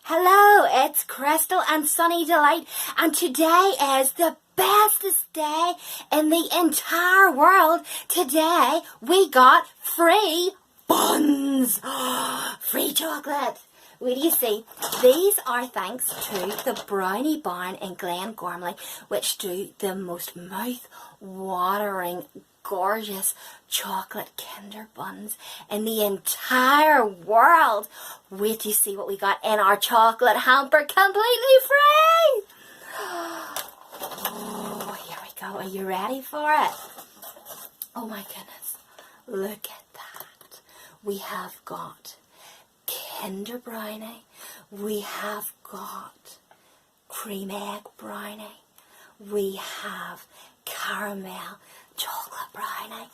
Hello, it's Krystal and Sunny Delight, and today is the bestest day in the entire world. Today we got free buns, free chocolate. What do you see? These are thanks to the Brownie Barn in Glengormley, which do the most mouth-watering, gorgeous chocolate Kinder buns in the entire world. Wait till you see what we got in our chocolate hamper, completely free. Oh, here we go. Are you ready for it? Oh my goodness. Look at that. We have got Kinder Brownie. We have got cream egg brownie. We have caramel chocolate brownie.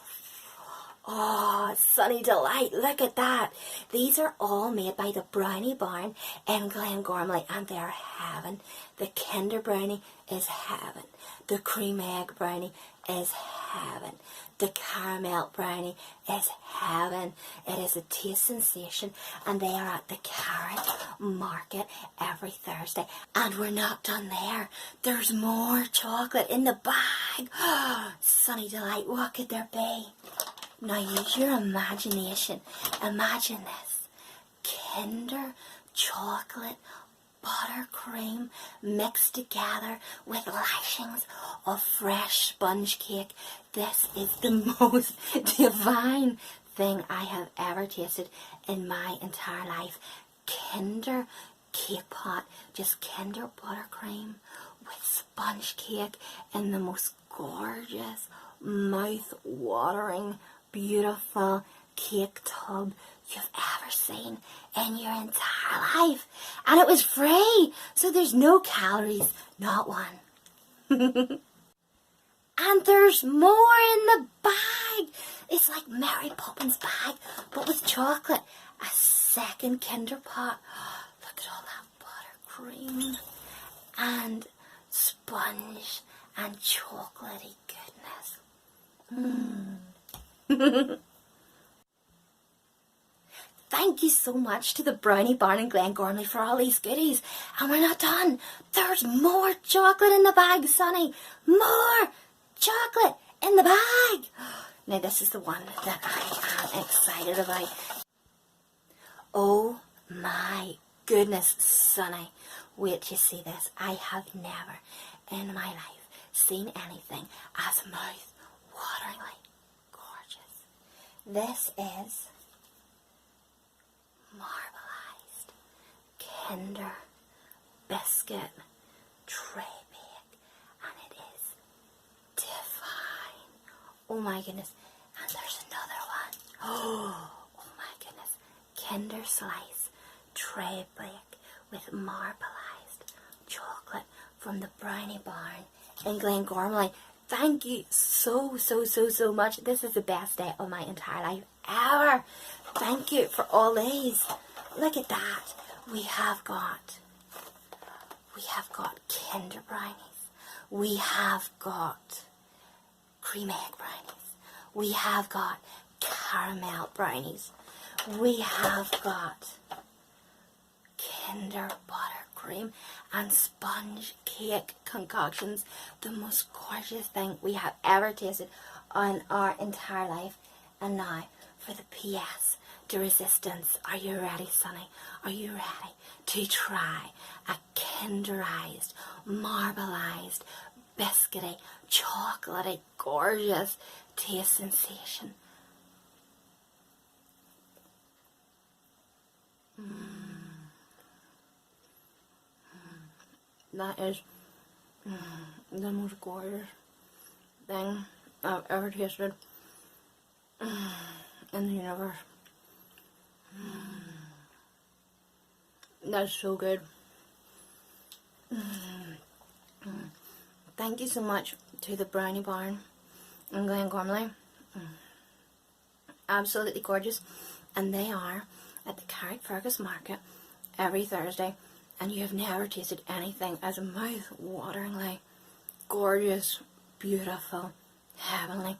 Oh, Sunny Delight, look at that. These are all made by the Brownie Barn in Glengormley, and they're heaven. The Kinder Brownie is heaven. The cream egg brownie is heaven. The caramel brownie is heaven. It is a taste sensation, and they are at the Carrot Market every Thursday. And we're not done there. There's more chocolate in the bag. Sunny Delight, what could there be? Now use your imagination. Imagine this. Kinder chocolate buttercream mixed together with lashings of fresh sponge cake. This is the most divine thing I have ever tasted in my entire life. Kinder cake pot, just Kinder buttercream with sponge cake in the most gorgeous, mouth-watering, beautiful cake tub you've ever seen in your entire life. And it was free, so there's no calories, not one. And there's more in the bag. It's like Mary Poppins' bag, but with chocolate. A second Kinder pot. Look at all that buttercream and sponge and chocolatey goodness. Thank you so much to the Brownie Barn in Glengormley for all these goodies. And we're not done. There's more chocolate in the bag, Sunny. More chocolate in the bag. Now this is the one that I am excited about. Oh my goodness, Sunny. Wait till you see this. I have never in my life seen anything as mouth-wateringly gorgeous. This is marbleized Kinder biscuit tray bake, and it is divine. Oh my goodness. And there's another one. Oh my goodness. Kinder slice tray bake with marbleized chocolate from the Brownie Barn in Glengormley. Thank you so much. This is the best day of my entire life ever. Thank you for all these. Look at that. We have got Kinder brownies. We have got cream egg brownies. We have got caramel brownies. We have got Kinder buttercream and sponge cake concoctions. The most gorgeous thing we have ever tasted on our entire life. And now for the PS to resistance. Are you ready, Sunny? Are you ready to try a Kinderized, marbleized, biscuity, chocolatey, gorgeous taste sensation? That is the most gorgeous thing I've ever tasted in the universe. That's so good. Thank you so much to the Brownie Barn in Glengormley. Absolutely gorgeous. And they are at the Carrot Market every Thursday. And you have never tasted anything as mouth-wateringly gorgeous, beautiful, heavenly.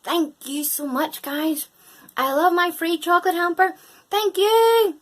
Thank you so much, guys. I love my free chocolate hamper. Thank you.